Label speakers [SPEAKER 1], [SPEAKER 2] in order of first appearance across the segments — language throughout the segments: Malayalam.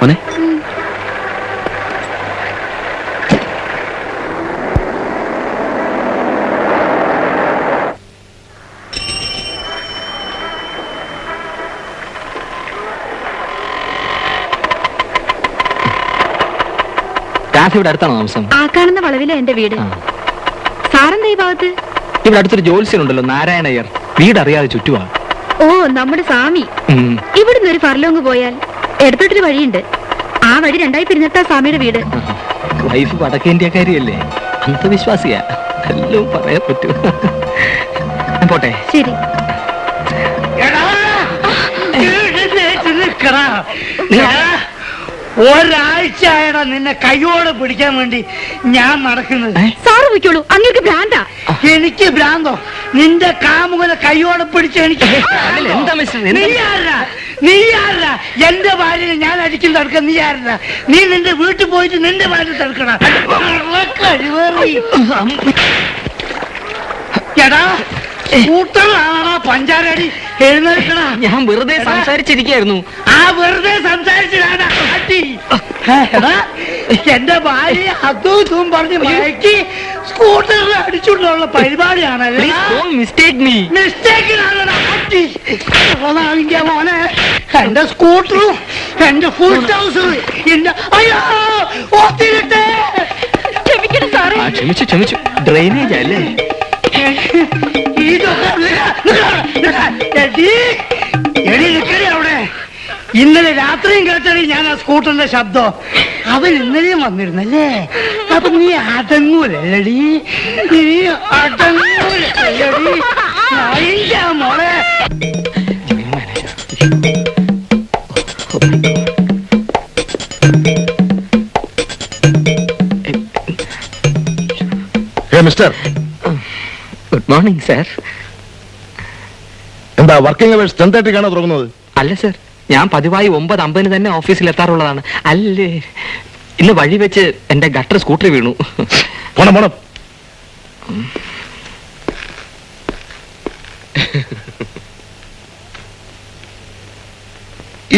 [SPEAKER 1] മോനെ ഇവിടെ അടുത്താണോ താമസം?
[SPEAKER 2] ആ കാണുന്ന വളവില എന്റെ വീട്. സാറെന്താ ഈ ഭാഗത്ത്?
[SPEAKER 1] ഇവിടെ അടുത്തൊരു ജോത്സ്യനുണ്ടല്ലോ, നാരായണയ്യർ. വീട് അറിയാതെ ചുറ്റുവാ.
[SPEAKER 2] ഓ, നമ്മുടെ സ്വാമി. ഇവിടുന്ന് ഒരു ഫർലോങ് പോയാൽ എടുത്തിട്ടൊരു വഴിയുണ്ട്. ആ വഴി രണ്ടായി പിരിഞ്ഞിട്ടാ സ്വാമിയുടെ വീട്.
[SPEAKER 1] വൈഫ് വടക്കേന്ത്യക്കാരിയല്ലേ, അന്ധവിശ്വാസിയാ, എല്ലാം പറയാൻ പറ്റൂ. പോട്ടെ.
[SPEAKER 2] ശരി.
[SPEAKER 3] ഒരാഴ്ചയായടാ നിന്നെ കൈയോടെ പിടിക്കാൻ വേണ്ടി ഞാൻ നടക്കുന്നത്.
[SPEAKER 2] സാറ് പോയിക്കോളൂ, അങ്ങേക്ക് ഭ്രാന്താ.
[SPEAKER 3] എനിക്ക് ഭ്രാന്തോ? നിന്റെ കാമുകനെ കൈയോടെ പിടിച്ച എനിക്ക് നീ ആരാ? എന്റെ ഭാര്യനെ ഞാൻ അടിക്കുന്ന തടുക്ക നീ ആരാ? നീ നിന്റെ വീട്ടിൽ പോയിട്ട് നിന്റെ ഭാര്യ തടുക്കണം. എടാ കൂട്ടണാണോ പഞ്ചാരടി എഴുന്നേൽക്കണ?
[SPEAKER 1] ഞാൻ വെറുതെ സംസാരിച്ചിരിക്കായിരുന്നു.
[SPEAKER 3] ആ വെറുതെ സംസാരിച്ചിടാനാ എന്റെ ഭാര്യ അതും പറഞ്ഞ് മയക്കി സ്കൂട്ടറിൽ അടിച്ചുകൊണ്ടുള്ള പരിപാടിയാണല്ലേ. മോനെ എന്റെ സ്കൂട്ടറും എന്റെ ഫുൾ ഹൗസും എന്റെ അയ്യോ ഓത്തിരിട്ടെ.
[SPEAKER 1] ക്ഷമിച്ചു ഡ്രെയിനേജ് അല്ലേ?
[SPEAKER 3] അവിടെ ഇന്നലെ രാത്രിയും കേട്ടടി ഞാൻ ആ സ്കൂട്ടറിന്റെ ശബ്ദം. അവൻ ഇന്നലെയും വന്നിരുന്നല്ലേ. അപ്പൊ നീ അടങ്ങൂലടി, നീ അടങ്ങൂലടി മോളെ.
[SPEAKER 4] Mister,
[SPEAKER 1] good morning sir.
[SPEAKER 4] എന്താ വർക്കിംഗ് അവേഴ്സ് 10:30 തുടങ്ങുന്നത്?
[SPEAKER 1] അല്ല സർ, ഞാൻ പതിവായി 9:50 തന്നെ ഓഫീസിൽ എത്താറുള്ളതാണ്. അല്ലേ, ഇന്ന് വഴി വെച്ച് എന്റെ ഗട്ടർ സ്കൂട്ടർ വീണു.
[SPEAKER 4] പോണം.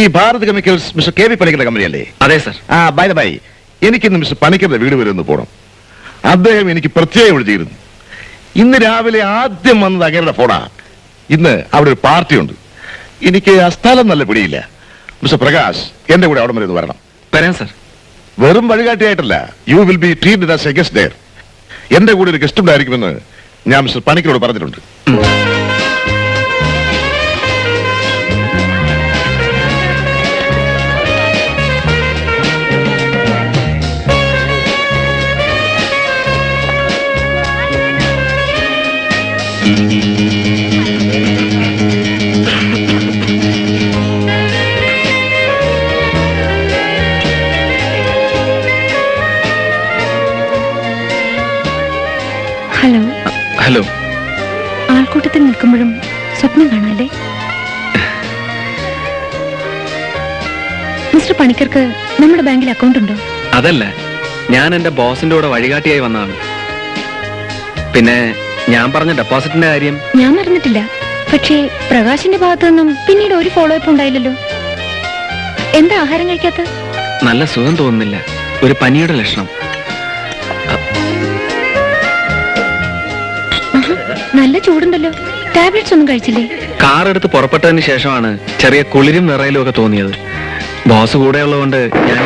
[SPEAKER 4] ഈ Bharat chemicals mister K V പണിക്കരുടെ കമ്പനിയല്ലേ?
[SPEAKER 1] അതെ സർ.
[SPEAKER 4] ബൈ ദ ബൈ, എനിക്കിന്ന് മിസ്റ്റർ പണിക്കരുടെ വീട് വരെ ഒന്ന് പോകണം. അദ്ദേഹം എനിക്ക് പ്രത്യേകം വിളിച്ചിരുന്നു. ഇന്ന് രാവിലെ ആദ്യം വന്നത് അങ്ങേരുടെ ഫോണാ. ഇന്ന് അവിടെ ഒരു പാർട്ടി ഉണ്ട്. എനിക്ക് ആ സ്ഥലം നല്ല പിടിയില്ല. മിസ്റ്റർ പ്രകാശ് എന്റെ കൂടെ അവിടെ വരെ ഒന്ന് വരണം.
[SPEAKER 1] വരാം സർ.
[SPEAKER 4] വെറും വഴികാട്ടിയായിട്ടല്ല, you will be treated as a guest there. എന്റെ കൂടെ ഒരു ഗസ്റ്റ് ഉണ്ടായിരിക്കുമെന്ന് ഞാൻ മിസ്റ്റർ പണിക്കരോട് പറഞ്ഞിട്ടുണ്ട്.
[SPEAKER 2] ഹലോ.
[SPEAKER 1] ഹലോ.
[SPEAKER 2] ആൾക്കൂട്ടത്തിൽ നിൽക്കുമ്പോഴും സ്വപ്നം കാണാല്ലേ? മിസ്റ്റർ പണിക്കർക്ക് നമ്മുടെ ബാങ്കിൽ അക്കൗണ്ട് ഉണ്ടോ?
[SPEAKER 1] അതല്ല, ഞാൻ എന്റെ ബോസിന്റെ കൂടെ വഴികാട്ടിയായി വന്നതാണ്. പിന്നെ ഞാൻ പറഞ്ഞ ഡെപ്പോസിറ്റിന്റെ കാര്യം
[SPEAKER 2] ഞാൻ അറിഞ്ഞിട്ടില്ല. പക്ഷേ പ്രകാശിന്റെ ഭാഗത്തു നിന്നും പിന്നീട് ഒരു ഫോളോ അപ്പ് ഉണ്ടായില്ലല്ലോ. എന്താ ആഹാരം കഴിക്കാത്ത?
[SPEAKER 1] നല്ല സുഖം തോന്നുന്നില്ല, ഒരു പനിയുടെ ലക്ഷണം.
[SPEAKER 2] നല്ല ചൂടുണ്ടല്ലോ, ടാബ്ലറ്റ്സ് ഒന്നും കഴിച്ചില്ലേ?
[SPEAKER 1] കാർ എടുത്ത് പുറപ്പെട്ടതിന് ശേഷമാണ് ചെറിയ കുളിരും വിറയലും ഒക്കെ തോന്നിയത്. ബോസ് കൂടെ ഉള്ളതുകൊണ്ട് ഞാൻ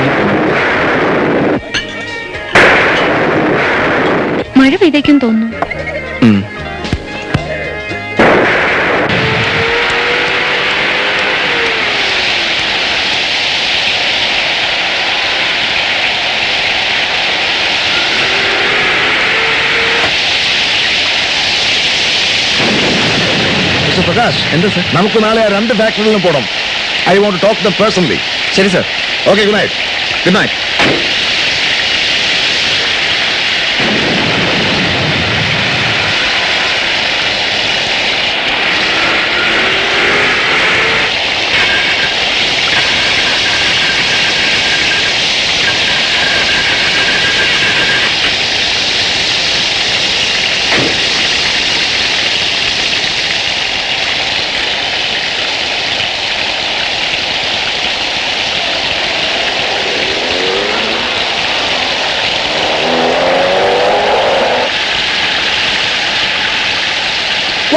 [SPEAKER 2] മഴ പെയ്തേക്കും തോന്നുന്നു.
[SPEAKER 4] പ്രകാശ്, എന്താ സർ? നമുക്ക് നാളെ ആ 2 ഫാക്ടറികളിലും പോകണം. I want to talk them personally.
[SPEAKER 1] ശരി sir.
[SPEAKER 4] Okay, good night.
[SPEAKER 1] Good night.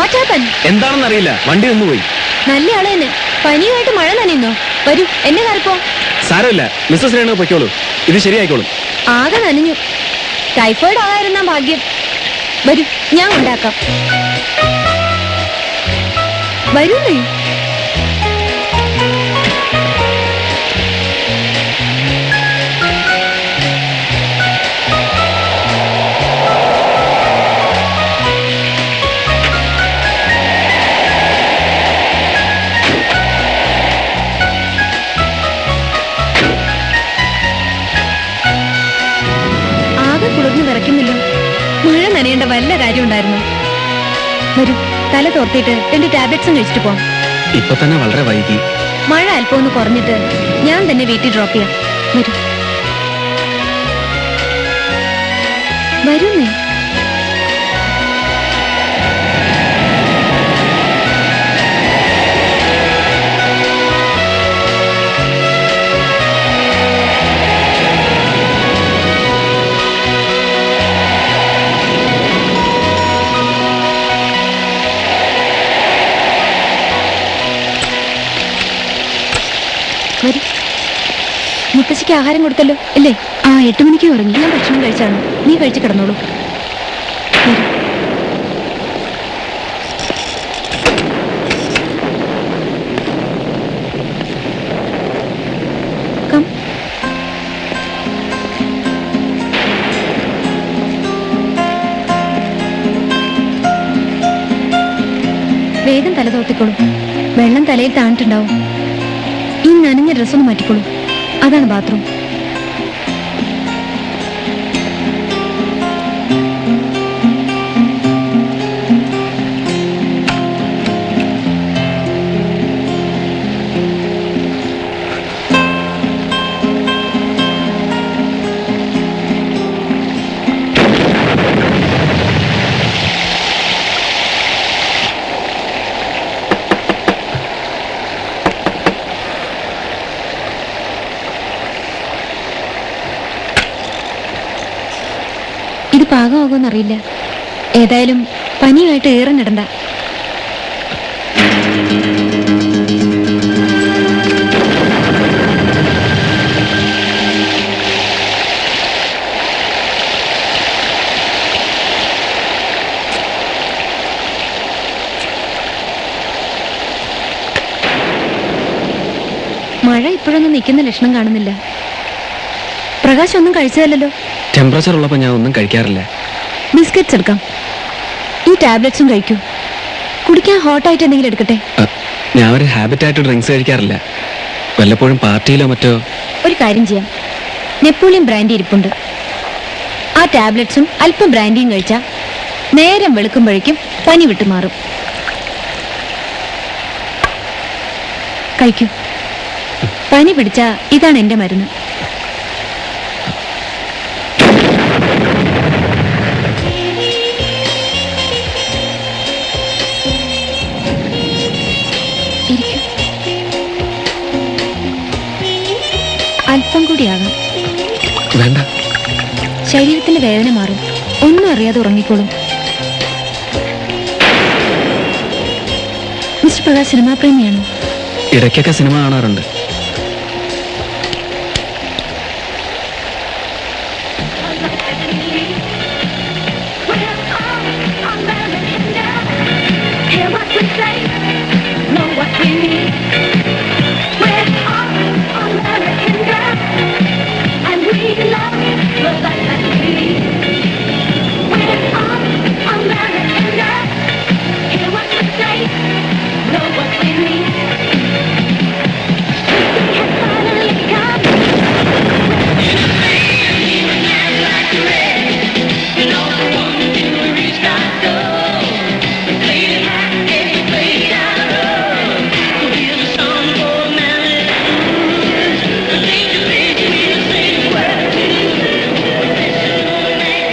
[SPEAKER 2] What happen?
[SPEAKER 1] എന്താണെന്ന് അറിയില്ല, വണ്ടി ഒന്നുപോയി.
[SPEAKER 2] നല്ല ആള് തന്നെ. പനിയുമായിട്ട് മഴ നനയുന്നോ? വരൂ, എന്നെ കാറിപ്പോ.
[SPEAKER 1] സാരമില്ല, മിസ്സസ് രേണു പൊയ്ക്കോളൂ, ഇത് ശരിയായിക്കോളും.
[SPEAKER 2] ആകെ നനഞ്ഞു. ടൈഫോയിഡ് ആകാതിരുന്ന ഭാഗ്യം. വരൂ, ഞാൻ ഉണ്ടാക്കാം. വരൂ നീ. മഴ നനയേണ്ട വല്ല കാര്യം ഉണ്ടായിരുന്നു. വരൂ, തല തോർത്തിട്ട് 2 ടാബ്ലറ്റ്സും കഴിച്ചിട്ട് പോവാം.
[SPEAKER 1] ഇപ്പൊ തന്നെ വളരെ വൈകി.
[SPEAKER 2] മഴ അല്പം ഒന്ന് കുറഞ്ഞിട്ട് ഞാൻ തന്നെ വീട്ടിൽ ഡ്രോപ്പ് ചെയ്യാം. വരൂ, വരൂന്നേ. മുത്തശ്ശിക്ക് ആഹാരം കൊടുത്തല്ലോ അല്ലേ? 8 മണിക്ക് ഉറങ്ങി. ഞാൻ ഭക്ഷണം കഴിച്ചാണ്. നീ കഴിച്ചു കിടന്നോളൂ. വേഗം തല തോർത്തിക്കോളൂ. വെള്ളം തലയിൽ താണിട്ടുണ്ടാവും. ഈ നനഞ്ഞ ഡ്രസ്സൊന്ന് മാറ്റിക്കോളൂ. അതാണ് ബാത്റൂം. ഇത് പാകമാകുമെന്നറിയില്ല. ഏതായാലും പനിയായിട്ട് ഏറെന്നിടണ്ട. മഴ ഇപ്പോഴൊന്നും നിൽക്കുന്ന ലക്ഷണം കാണുന്നില്ല. പ്രകാശ് ഒന്നും കഴിച്ചതല്ലോ.
[SPEAKER 1] ടെമ്പറേച്ചർ ഉള്ളപ്പോൾ ഞാൻ ഒന്നും കഴിക്കാറില്ല.
[SPEAKER 2] ബിസ്ക്കറ്റ്സ് എടുക്കാം. ഈ ടാബ്ലറ്റ്സും കഴിക്കൂ. കുടിക്കാൻ ഹോട്ടായിട്ട് എന്തെങ്കിലും എടുക്കട്ടെ?
[SPEAKER 1] ഞാൻ ഒരു ഹാബിറ്റായിട്ട് ഡ്രിങ്ക്സ് കഴിക്കാറില്ല. വല്ലപ്പോഴും പാർട്ടിയിലോ മറ്റോ.
[SPEAKER 2] ഒരു കാര്യം ചെയ്യാം, നെപ്പോളിയൻ ബ്രാൻഡി ഇരിപ്പുണ്ട്. ആ ടാബ്ലറ്റ്സും അല്പം ബ്രാൻഡിയും കഴിച്ചാൽ നേരം വെളുക്കുമ്പോഴേക്കും പനി വിട്ടുമാറും. കഴിക്കൂ. പനി പിടിച്ചാ ഇതാണ് എന്റെ മരുന്ന്. അല്പം കൂടിയാകാം.
[SPEAKER 1] വേണ്ട,
[SPEAKER 2] ശരീരത്തിന്റെ വേദന മാറും. ഒന്നും അറിയാതെ ഉറങ്ങിക്കോളും. മിസ്റ്റർ പ്രകാശ് സിനിമാ പ്രേമിയാണോ?
[SPEAKER 1] ഇടയ്ക്കൊക്കെ സിനിമ കാണാറുണ്ട്.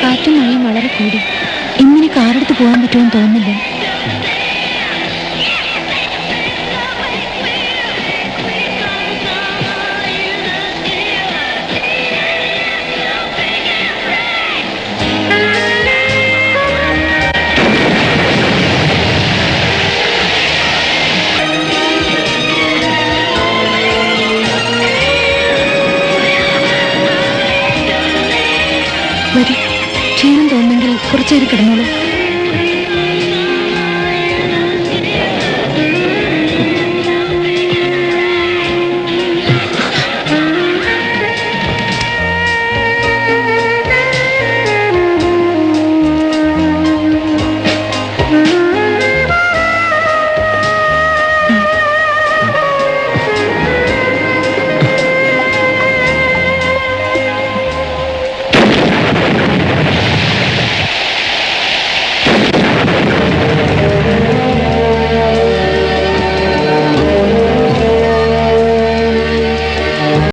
[SPEAKER 2] കാറ്റും മഴയും വളരെ കൂടി. ഇങ്ങനെ കാറെടുത്ത് പോകാൻ പറ്റുമെന്ന് തോന്നുന്നില്ല. കുറച്ചേരി കിടന്നോളൂ.